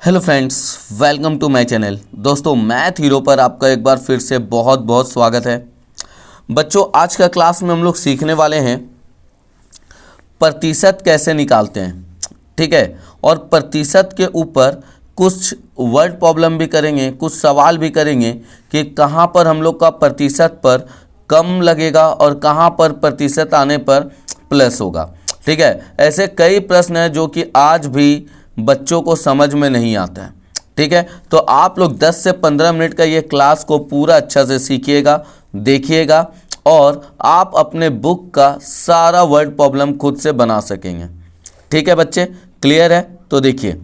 Hello friends, welcome to my channel. दोस्तों, math hero पर आपका एक बार फिर से बहुत बहुत स्वागत है। बच्चों, आज का क्लास में हम लोग सीखने वाले हैं प्रतिशत कैसे निकालते हैं। ठीक है, और प्रतिशत के ऊपर कुछ वर्ड प्रॉब्लम भी करेंगे, कुछ सवाल भी करेंगे कि कहाँ पर हम लोग का प्रतिशत पर कम लगेगा और कहाँ पर प्रतिशत आने पर प्लस होगा। ठीक है, ऐसे कई प्रश्न हैं जो कि आज भी बच्चों को समझ में नहीं आता है। ठीक है, तो आप लोग 10 से 15 मिनट का ये क्लास को पूरा अच्छा से सीखिएगा, देखिएगा और आप अपने बुक का सारा वर्ड प्रॉब्लम खुद से बना सकेंगे। ठीक है बच्चे, क्लियर है? तो देखिए,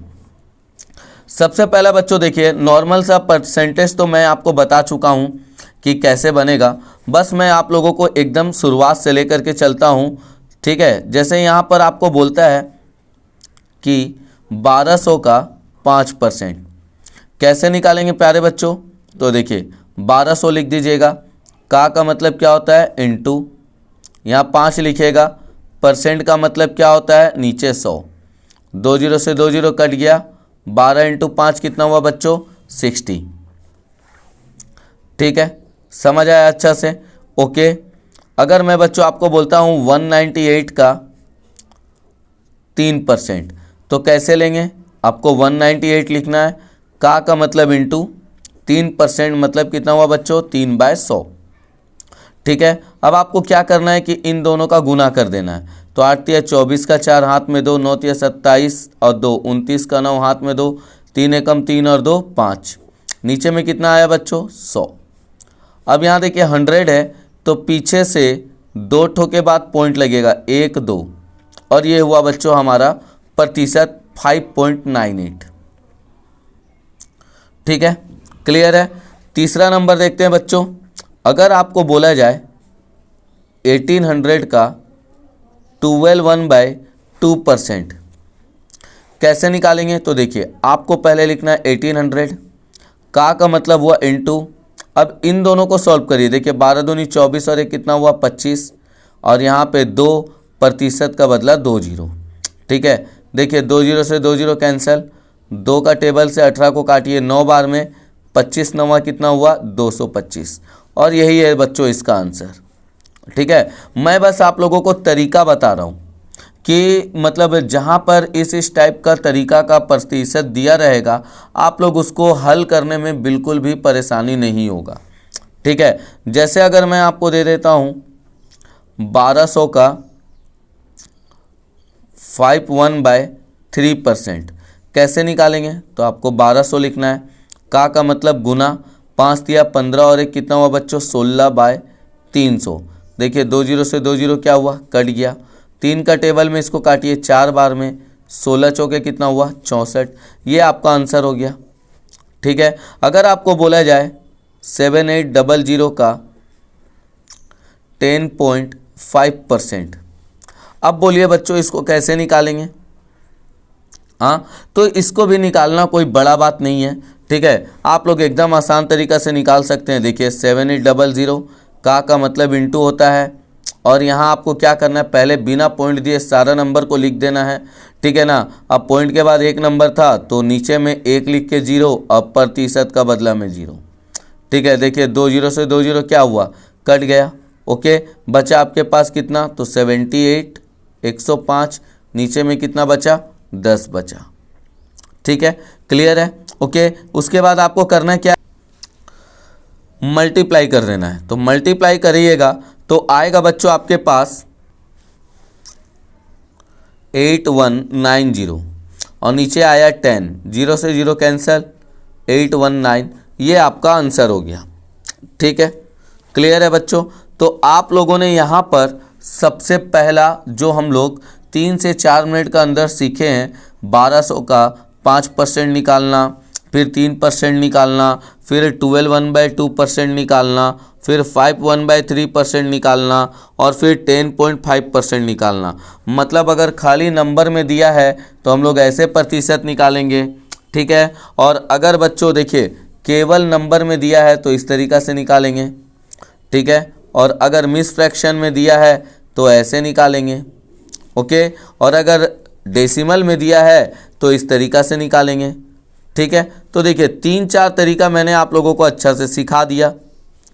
सबसे पहला बच्चों देखिए, नॉर्मल सा परसेंटेज तो मैं आपको बता चुका हूँ कि कैसे बनेगा। बस मैं आप लोगों को एकदम शुरुआत से लेकर के चलता हूँ। ठीक है, जैसे यहाँ पर आपको बोलता है कि 1200 का 5% कैसे निकालेंगे प्यारे बच्चों। तो देखिए, 1200 लिख दीजिएगा, का मतलब क्या होता है इनटू, यहाँ 5 लिखेगा, परसेंट का मतलब क्या होता है नीचे 100, 2 जीरो से 2 जीरो कट गया, 12 इंटू 5 कितना हुआ बच्चों 60। ठीक है, समझ आया अच्छा से? ओके, अगर मैं बच्चों आपको बोलता हूँ 198 का 3%, तो कैसे लेंगे? आपको 198 लिखना है, का मतलब इंटू 3% मतलब कितना हुआ बच्चों 3/100। ठीक है, अब आपको क्या करना है कि इन दोनों का गुना कर देना है। तो 8 या 24 का 4 हाथ में 2, 9 या 27 और 2, 29 का 9 हाथ में 2, 3 एकम 3 और 2 5, नीचे में कितना आया बच्चों 100। अब यहाँ देखिए 100 है तो पीछे से 2 ठो के बाद पॉइंट लगेगा 1 2, और ये हुआ बच्चों हमारा प्रतिशत 5.98। ठीक है, क्लियर है? तीसरा नंबर देखते हैं बच्चों। अगर आपको बोला जाए 1800 का 12/2% कैसे निकालेंगे? तो देखिए, आपको पहले लिखना है 1800, का मतलब हुआ इनटू। अब इन दोनों को सॉल्व करिए। देखिए 12 दूनी 24 और एक कितना हुआ 25, और यहाँ पे 2% का बदला 2 जीरो। ठीक है, देखिए 2 जीरो से 2 जीरो कैंसिल, 2 का टेबल से 18 को काटिए 9 बार में, 25 नवा कितना हुआ 225, और यही है बच्चों इसका आंसर। ठीक है, मैं बस आप लोगों को तरीका बता रहा हूँ कि मतलब जहाँ पर इस टाइप का तरीका का प्रतिशत दिया रहेगा, आप लोग उसको हल करने में बिल्कुल भी परेशानी नहीं होगा। ठीक है, जैसे अगर मैं आपको दे देता हूँ 1200 का 51/3% कैसे निकालेंगे? तो आपको 1200 लिखना है, का मतलब गुना, 5 या 15 और एक कितना हुआ बच्चों 16/300। देखिए 2 जीरो से 2 जीरो क्या हुआ कट गया, 3 का टेबल में इसको काटिए 4 बार में, 16 चौके कितना हुआ 64। ये आपका आंसर हो गया। ठीक है, अगर आपको बोला जाए 7800 का 10.5%, अब बोलिए बच्चों इसको कैसे निकालेंगे? हाँ, तो इसको भी निकालना कोई बड़ा बात नहीं है। ठीक है, आप लोग एकदम आसान तरीका से निकाल सकते हैं। देखिए 7800 का मतलब इंटू होता है, और यहाँ आपको क्या करना है, पहले बिना पॉइंट दिए सारा नंबर को लिख देना है। ठीक है ना, अब पॉइंट के बाद एक नंबर था तो नीचे में 1 लिख के 0, अब प्रतिशत का बदला में 0। ठीक है, देखिए 2 जीरो से 2 जीरो क्या हुआ कट गया। ओके, बचा आपके पास कितना, तो 78 105, नीचे में कितना बचा 10 बचा। ठीक है, क्लियर है? ओके, उसके बाद आपको करना क्या, मल्टीप्लाई कर देना है। तो मल्टीप्लाई करिएगा तो आएगा बच्चों आपके पास 8190, और नीचे आया 10, 0 से 0 कैंसिल, 819, ये आपका आंसर हो गया। ठीक है, क्लियर है बच्चों? तो आप लोगों ने यहाँ पर सबसे पहला जो हम लोग 3 से 4 मिनट का अंदर सीखे हैं, 1200 का 5% निकालना, फिर 3% निकालना, फिर 12/2% निकालना, फिर 51/3% निकालना, और फिर 10.5% निकालना। मतलब अगर खाली नंबर में दिया है तो हम लोग ऐसे प्रतिशत निकालेंगे। ठीक है, और अगर बच्चों देखिए केवल नंबर में दिया है तो इस तरीक़ा से निकालेंगे। ठीक है, और अगर मिस फ्रैक्शन में दिया है तो ऐसे निकालेंगे। ओके, और अगर डेसिमल में दिया है तो इस तरीक़ा से निकालेंगे। ठीक है, तो देखिए 3-4 तरीका मैंने आप लोगों को अच्छा से सिखा दिया।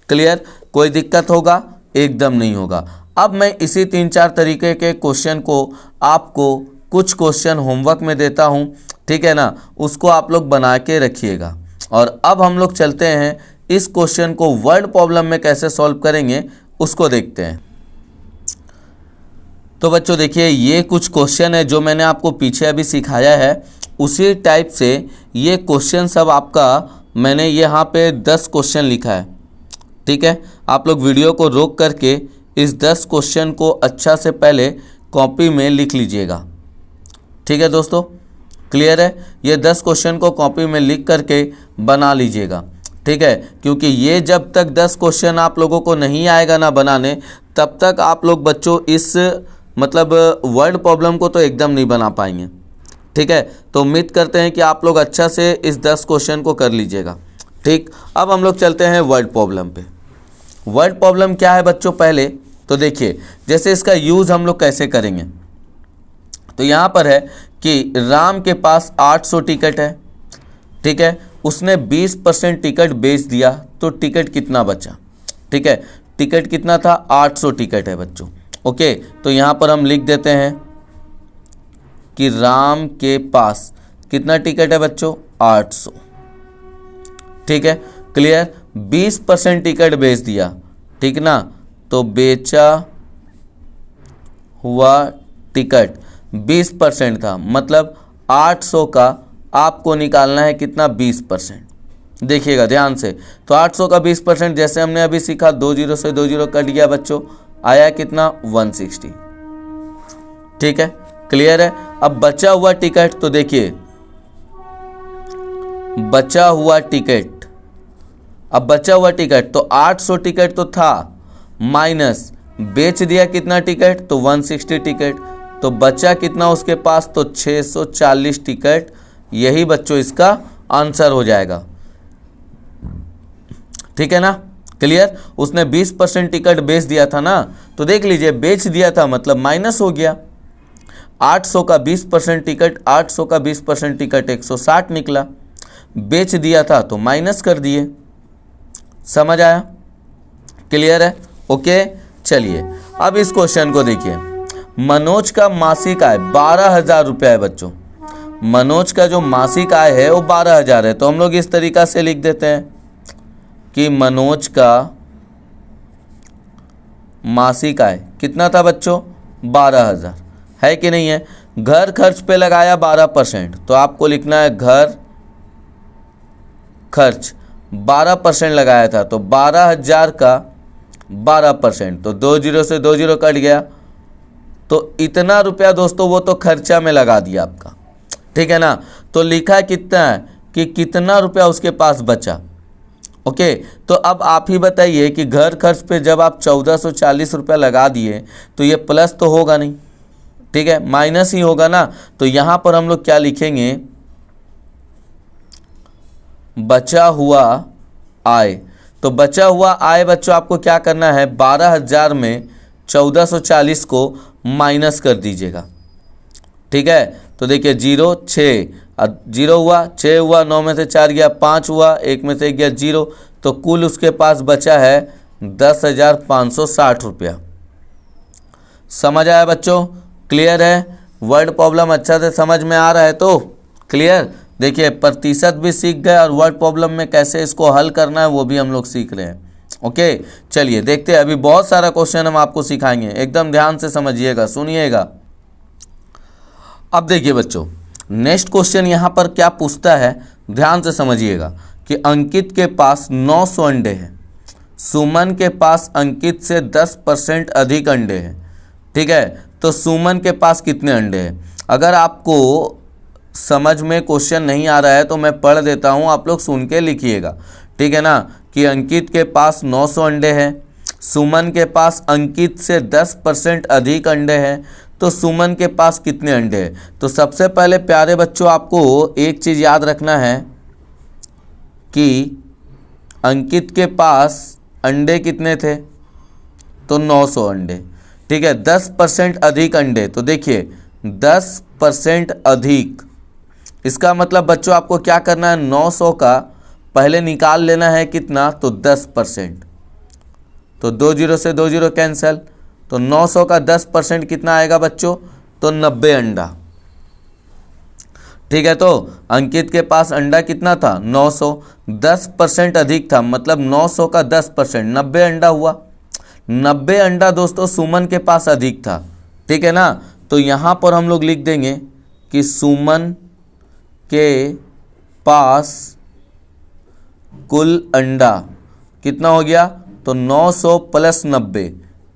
क्लियर? कोई दिक्कत होगा? एकदम नहीं होगा। अब मैं इसी 3-4 तरीके के क्वेश्चन को आपको कुछ क्वेश्चन होमवर्क में देता हूं, ठीक है ना, उसको आप लोग बना के रखिएगा। और अब हम लोग चलते हैं इस क्वेश्चन को वर्ड प्रॉब्लम में कैसे सॉल्व करेंगे उसको देखते हैं। तो बच्चों देखिए, ये कुछ क्वेश्चन है जो मैंने आपको पीछे अभी सिखाया है, उसी टाइप से ये क्वेश्चन सब आपका मैंने यहाँ पे 10 क्वेश्चन लिखा है। ठीक है, आप लोग वीडियो को रोक करके इस 10 क्वेश्चन को अच्छा से पहले कॉपी में लिख लीजिएगा। ठीक है दोस्तों, क्लियर है? ये 10 क्वेश्चन को कॉपी में लिख करके बना लीजिएगा। ठीक है, क्योंकि ये जब तक 10 क्वेश्चन आप लोगों को नहीं आएगा ना बनाने, तब तक आप लोग बच्चों इस मतलब वर्ड प्रॉब्लम को तो एकदम नहीं बना पाएंगे। ठीक है, तो उम्मीद करते हैं कि आप लोग अच्छा से इस 10 क्वेश्चन को कर लीजिएगा। ठीक, अब हम लोग चलते हैं वर्ड प्रॉब्लम पे। वर्ड प्रॉब्लम क्या है बच्चों? पहले तो देखिए, जैसे इसका यूज़ हम लोग कैसे करेंगे। तो यहाँ पर है कि राम के पास 800 टिकट है। ठीक है, उसने 20% टिकट बेच दिया, तो टिकट कितना बचा? ठीक है, टिकट कितना था? 800 टिकट है बच्चों। ओके, तो यहाँ पर हम लिख देते हैं कि राम के पास कितना टिकट है बच्चों? 800। ठीक है, क्लियर? 20% टिकट बेच दिया, ठीक ना, तो बेचा हुआ टिकट 20% था, मतलब 800 का आपको निकालना है कितना? 20%। देखिएगा ध्यान से, तो 800 का 20%, जैसे हमने अभी सीखा, 2 जीरो से 2 जीरो कट गया बच्चों, आया कितना? 160। ठीक है, क्लियर है? अब बचा हुआ टिकट, तो देखिए बचा हुआ टिकट, अब बचा हुआ टिकट तो 800 टिकट तो था, माइनस बेच दिया कितना टिकट? तो 160 टिकट, तो बचा कितना उसके पास? तो 640 टिकट। यही बच्चों इसका आंसर हो जाएगा। ठीक है ना, क्लियर? उसने 20% टिकट बेच दिया था ना, तो देख लीजिए बेच दिया था मतलब माइनस हो गया। 800 का 20% टिकट, 800 का 20% टिकट 160 निकला। बेच दिया था तो माइनस कर दिए। समझ आया? क्लियर है? ओके, चलिए अब इस क्वेश्चन को देखिए। मनोज का मासिक आय 12,000 रुपया है बच्चों। मनोज का जो मासिक आय है वो 12,000 है, तो हम लोग इस तरीका से लिख देते हैं कि मनोज का मासिक आय कितना था बच्चों? 12,000 है कि नहीं है? घर खर्च पे लगाया 12%, तो आपको लिखना है घर खर्च 12% लगाया था, तो 12,000 का 12%, तो 2 जीरो से 2 जीरो कट गया, तो इतना रुपया दोस्तों वो तो खर्चा में लगा दिया आपका। ठीक है ना, तो लिखा कितना है कि कितना रुपया उसके पास बचा। ओके, तो अब आप ही बताइए कि घर खर्च पे जब आप 1440 रुपया लगा दिए तो ये प्लस तो होगा नहीं, ठीक है, माइनस ही होगा ना। तो यहाँ पर हम लोग क्या लिखेंगे? बचा हुआ आय। तो बचा हुआ आय बच्चों आपको क्या करना है? 12,000 में 1440 को माइनस कर दीजिएगा। ठीक है, तो देखिए 0 6, 0 हुआ, 6 हुआ, 9 में से 4 गया, 5 हुआ, 1 में से गया 0, तो कुल उसके पास बचा है 10,560 रुपया। समझ आया बच्चों? क्लियर है? वर्ड प्रॉब्लम अच्छा से समझ में आ रहा है तो क्लियर? देखिए प्रतिशत भी सीख गए और वर्ड प्रॉब्लम में कैसे इसको हल करना है वो भी हम लोग सीख रहे हैं। ओके, चलिए देखते हैं, अभी बहुत सारा क्वेश्चन हम आपको सिखाएंगे, एकदम ध्यान से समझिएगा, सुनिएगा। अब देखिए बच्चों, नेक्स्ट क्वेश्चन यहाँ पर क्या पूछता है, ध्यान से समझिएगा कि अंकित के पास 900 अंडे हैं, सुमन के पास अंकित से 10% अधिक अंडे हैं। ठीक है, तो सुमन के पास कितने अंडे हैं? अगर आपको समझ में क्वेश्चन नहीं आ रहा है तो मैं पढ़ देता हूँ, आप लोग सुन के लिखिएगा। ठीक है ना, कि अंकित के पास 900 अंडे हैं, सुमन के पास अंकित से 10% अधिक अंडे हैं, तो सुमन के पास कितने अंडे हैं? तो सबसे पहले प्यारे बच्चों आपको एक चीज़ याद रखना है कि अंकित के पास अंडे कितने थे? तो 900 अंडे। ठीक है, 10% अधिक अंडे, तो देखिए 10% अधिक, इसका मतलब बच्चों आपको क्या करना है, 900 का पहले निकाल लेना है कितना, तो 10%। तो 2 जीरो से 2 जीरो कैंसिल, तो 900 का 10% कितना आएगा बच्चों, तो 90 अंडा। ठीक है, तो अंकित के पास अंडा कितना था, 900, 10% अधिक था, मतलब 900 का 10%, 90 अंडा हुआ। 90 अंडा दोस्तों सुमन के पास अधिक था। ठीक है ना, तो यहाँ पर हम लोग लिख देंगे कि सुमन के पास कुल अंडा कितना हो गया, तो 900 प्लस 90,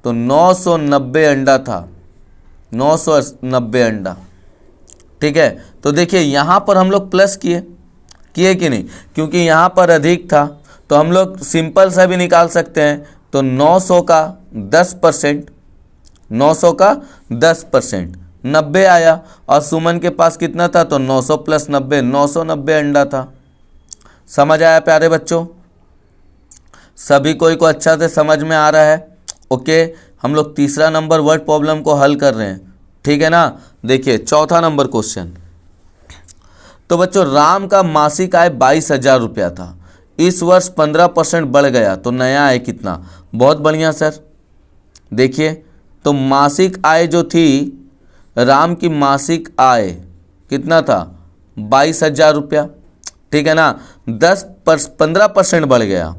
तो 990 अंडा था, 990 अंडा। ठीक है, तो देखिए यहाँ पर हम लोग प्लस किए कि नहीं, क्योंकि यहाँ पर अधिक था, तो हम लोग सिंपल सा भी निकाल सकते हैं। तो 900 का 10%, 900 का 10%, 90 आया, और सुमन के पास कितना था, तो 900 प्लस 90, 990 अंडा था। समझ आया प्यारे बच्चों, सभी कोई को अच्छा से समझ में आ रहा है? ओके, हम लोग तीसरा नंबर वर्ड प्रॉब्लम को हल कर रहे हैं। ठीक है ना, देखिए चौथा नंबर क्वेश्चन। तो बच्चों राम का मासिक आय 22,000 रुपया था, इस वर्ष 15% बढ़ गया, तो नया आय कितना। बहुत बढ़िया सर, देखिए तो मासिक आय जो थी, राम की मासिक आय कितना था, 22,000 रुपया। ठीक है ना, 15% बढ़ गया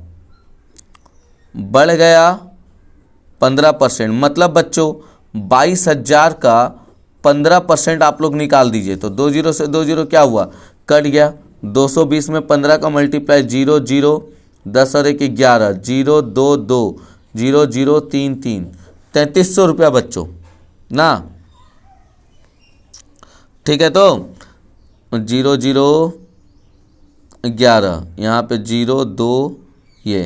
15%, मतलब बच्चों 22,000 का 15% आप लोग निकाल दीजिए, तो 2 जीरो से 2 जीरो क्या हुआ, कट गया। 220 में 15 का मल्टीप्लाई, 0 0 10 और 1 11, 0 2 2 0 0 3 3, 3300 रुपया बच्चों ना। ठीक है, तो 0 0 11, यहाँ पे 0 2 ये,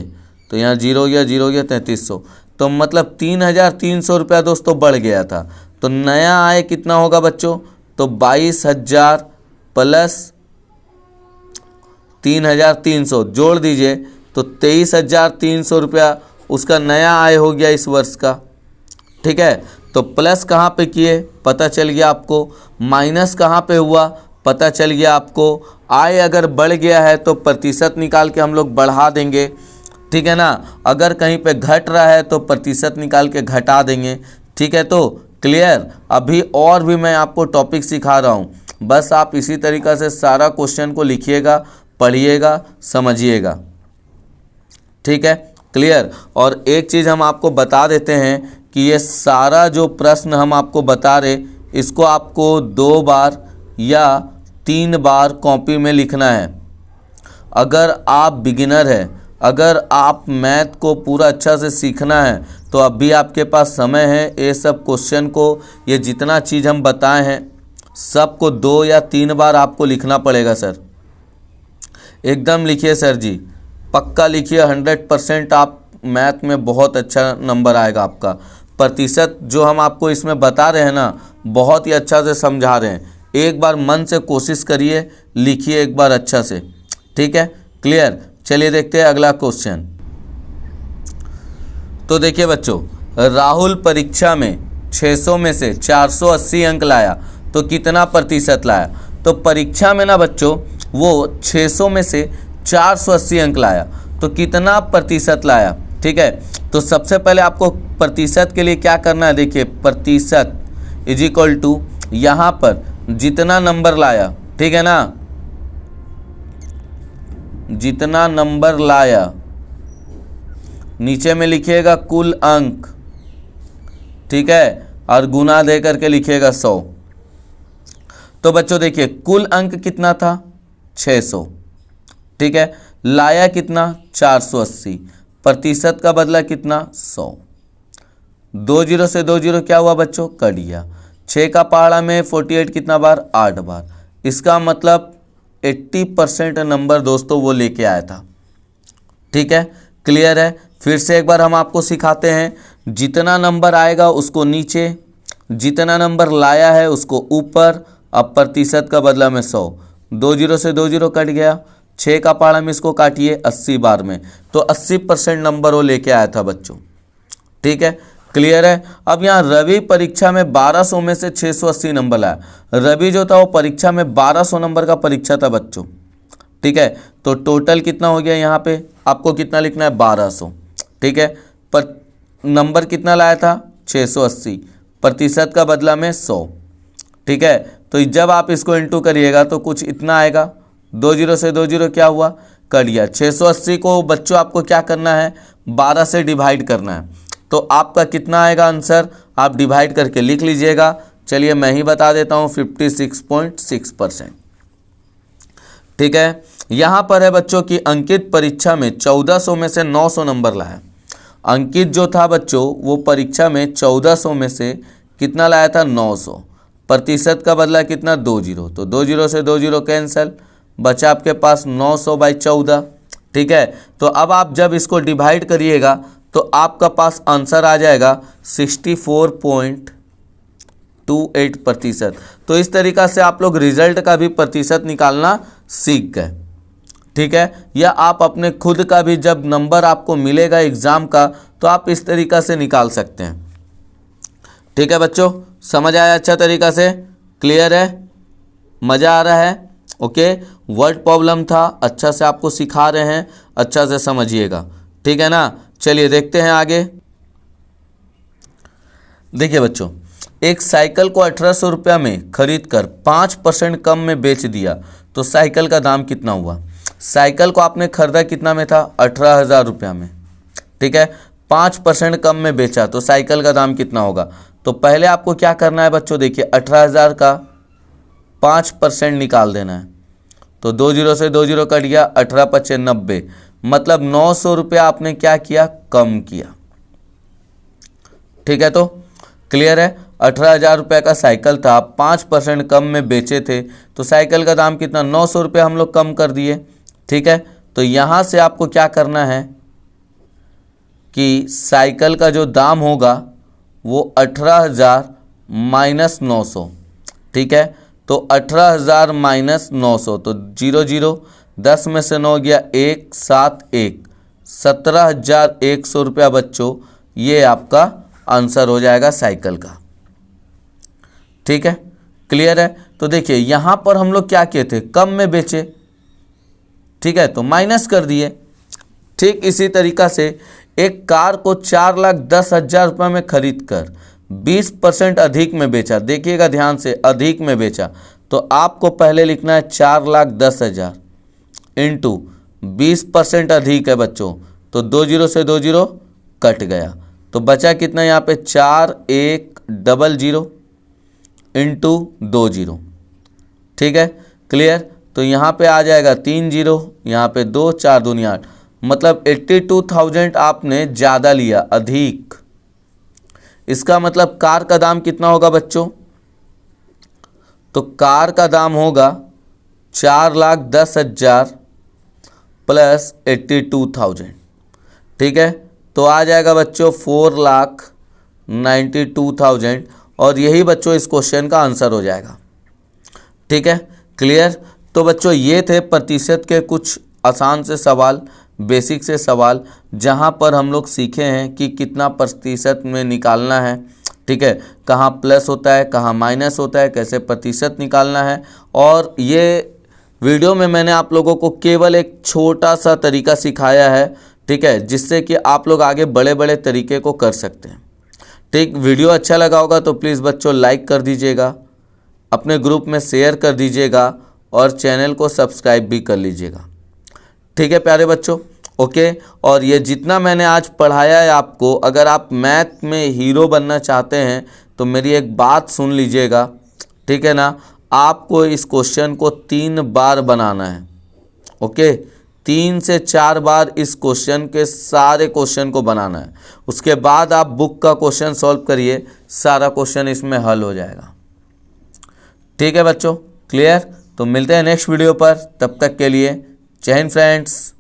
तो यहाँ 0 गया 0 गया 3300, तो मतलब 3,300 रुपया दोस्तों बढ़ गया था। तो नया आय कितना होगा बच्चों, तो 22,000 प्लस 3,300 जोड़ दीजिए, तो 23,300 रुपया उसका नया आय हो गया इस वर्ष का। ठीक है, तो प्लस कहाँ पे किए पता चल गया आपको, माइनस कहाँ पे हुआ पता चल गया आपको। आय अगर बढ़ गया है तो प्रतिशत निकाल के हम लोग बढ़ा देंगे। ठीक है ना, अगर कहीं पे घट रहा है तो प्रतिशत निकाल के घटा देंगे। ठीक है, तो क्लियर। अभी और भी मैं आपको टॉपिक सिखा रहा हूँ, बस आप इसी तरीक़ा से सारा क्वेश्चन को लिखिएगा, पढ़िएगा, समझिएगा। ठीक है, क्लियर। और एक चीज़ हम आपको बता देते हैं कि ये सारा जो प्रश्न हम आपको बता रहे, इसको आपको 2 बार या 3 बार कॉपी में लिखना है। अगर आप बिगिनर हैं, अगर आप मैथ को पूरा अच्छा से सीखना है, तो अभी आपके पास समय है। ये सब क्वेश्चन को, ये जितना चीज़ हम बताए हैं सबको 2 या 3 बार आपको लिखना पड़ेगा सर। एकदम लिखिए सर जी, पक्का लिखिए, 100% आप मैथ में बहुत अच्छा नंबर आएगा आपका। प्रतिशत जो हम आपको इसमें बता रहे हैं ना, बहुत ही अच्छा से समझा रहे हैं। एक बार मन से कोशिश करिए, लिखिए एक बार अच्छा से। ठीक है, क्लियर। चलिए देखते हैं अगला क्वेश्चन। तो देखिए बच्चों, राहुल परीक्षा में 600 में से 480 अंक लाया, तो कितना प्रतिशत लाया। तो परीक्षा में ना बच्चों वो 600 में से 480 अंक लाया, तो कितना प्रतिशत लाया। ठीक है, तो सबसे पहले आपको प्रतिशत के लिए क्या करना है, देखिए प्रतिशत इज इक्वल टू यहाँ पर जितना नंबर लाया, ठीक है ना, जितना नंबर लाया, नीचे में लिखिएगा कुल अंक, ठीक है, और गुना दे करके लिखिएगा 100। तो बच्चों देखिए कुल अंक कितना था 600, ठीक है, लाया कितना 480, प्रतिशत का बदला कितना 100। 2 जीरो से 2 जीरो क्या हुआ बच्चों, कट गया। 6 का पहाड़ा में 48 कितना बार, 8 बार। इसका मतलब 80% नंबर दोस्तों वो लेके आया था। ठीक है, क्लियर है। फिर से एक बार हम आपको सिखाते हैं, जितना नंबर आएगा उसको नीचे, जितना नंबर लाया है उसको ऊपर, अब प्रतिशत का बदला में 100। 2 जीरो से 2 जीरो कट गया, 6 का पहाड़ा में इसको काटिए 80 बार में, तो 80% नंबर वो लेके आया था बच्चों। ठीक है, क्लियर है। अब यहाँ रवि परीक्षा में 1200 में से 680 नंबर लाया। रवि जो था वो परीक्षा में 1200 नंबर का परीक्षा था बच्चों, ठीक है। तो टोटल कितना हो गया, यहाँ पे आपको कितना लिखना है 1200, ठीक है। पर नंबर कितना लाया था 680, प्रतिशत का बदला में 100, ठीक है। तो जब आप इसको इंटू करिएगा तो कुछ इतना आएगा, 20 से 20 क्या हुआ, कट गया। 680 को बच्चों आपको क्या करना है, 12 से डिवाइड करना है। तो आपका कितना आएगा आंसर, आप डिवाइड करके लिख लीजिएगा। चलिए मैं ही बता देता हूँ, 56.6%, ठीक है। यहाँ पर है बच्चों की अंकित परीक्षा में 1400 में से 900 नंबर लाया। अंकित जो था बच्चों वो परीक्षा में 1400 में से कितना लाया था 900, प्रतिशत का बदला कितना 20, तो 20 से 20 कैंसिल, बचा आपके पास 900/14, ठीक है। तो अब आप जब इसको डिवाइड करिएगा तो आपका पास आंसर आ जाएगा 64.28%। तो इस तरीक़ा से आप लोग रिजल्ट का भी प्रतिशत निकालना सीख गए, ठीक है। या आप अपने खुद का भी जब नंबर आपको मिलेगा एग्ज़ाम का तो आप इस तरीक़ा से निकाल सकते हैं, ठीक है बच्चों। समझ आया अच्छा तरीक़ा से, क्लियर है, मज़ा आ रहा है, ओके। वर्ड प्रॉब्लम था, अच्छा से आपको सिखा रहे हैं, अच्छा से समझिएगा, ठीक है ना। चलिए देखते हैं आगे। देखिए बच्चों, एक साइकिल को 1800 रुपया में खरीद कर 5% कम में बेच दिया तो साइकिल का दाम कितना हुआ। साइकिल को आपने खरीदा कितना में था, 18,000 रुपया में, ठीक है। 5% कम में बेचा तो साइकिल का दाम कितना होगा। तो पहले आपको क्या करना है बच्चों, देखिए 18,000 का 5% निकाल देना है। तो 20 से 20 कट गया, 18×5 = 90, मतलब 900 रुपया आपने क्या किया, कम किया, ठीक है। तो क्लियर है, 18,000 रुपये का साइकिल था, 5% कम में बेचे थे तो साइकिल का दाम कितना, 900 रुपये हम लोग कम कर दिए, ठीक है। तो यहाँ से आपको क्या करना है कि साइकिल का जो दाम होगा वो 18,000 - 900, ठीक है। तो 18,000 - 900, तो 0 10 में से 9 गया 1 7 1, 17,100 रुपया बच्चों, ये आपका आंसर हो जाएगा साइकिल का, ठीक है। क्लियर है। तो देखिए यहाँ पर हम लोग क्या किए थे, कम में बेचे, ठीक है, तो माइनस कर दिए। ठीक इसी तरीक़ा से एक कार को 4,10,000 रुपये में खरीद कर 20% अधिक में बेचा, देखिएगा ध्यान से, अधिक में बेचा, तो आपको पहले लिखना है 4,10,000 इंटू 20% अधिक है बच्चों, तो 20 से 20 कट गया, तो बचा कितना यहाँ पे 4100 इंटू 20, ठीक है। क्लियर। तो यहाँ पे आ जाएगा 3 0, यहाँ पे 2 4 दूनी 8, मतलब 82,000 आपने ज़्यादा लिया, अधिक। इसका मतलब कार का दाम कितना होगा बच्चों, तो कार का दाम होगा 4,10,000 प्लस 82,000, ठीक है। तो आ जाएगा बच्चों 4,92,000, और यही बच्चों इस क्वेश्चन का आंसर हो जाएगा, ठीक है। क्लियर। तो बच्चों ये थे प्रतिशत के कुछ आसान से सवाल, बेसिक से सवाल, जहाँ पर हम लोग सीखे हैं कि कितना प्रतिशत में निकालना है, ठीक है, कहाँ प्लस होता है, कहाँ माइनस होता है, कैसे प्रतिशत निकालना है। और ये वीडियो में मैंने आप लोगों को केवल एक छोटा सा तरीका सिखाया है, ठीक है, जिससे कि आप लोग आगे बड़े बड़े तरीके को कर सकते हैं, ठीक। वीडियो अच्छा लगा होगा तो प्लीज़ बच्चों लाइक कर दीजिएगा, अपने ग्रुप में शेयर कर दीजिएगा और चैनल को सब्सक्राइब भी कर लीजिएगा, ठीक है प्यारे बच्चों, ओके। और ये जितना मैंने आज पढ़ाया है आपको, अगर आप मैथ में हीरो बनना चाहते हैं तो मेरी एक बात सुन लीजिएगा, ठीक है ना। आपको इस क्वेश्चन को 3 बार बनाना है, ओके, 3 से 4 बार इस क्वेश्चन के सारे क्वेश्चन को बनाना है। उसके बाद आप बुक का क्वेश्चन सॉल्व करिए, सारा क्वेश्चन इसमें हल हो जाएगा, ठीक है बच्चों। क्लियर। तो मिलते हैं नेक्स्ट वीडियो पर, तब तक के लिए जय हिंद फ्रेंड्स।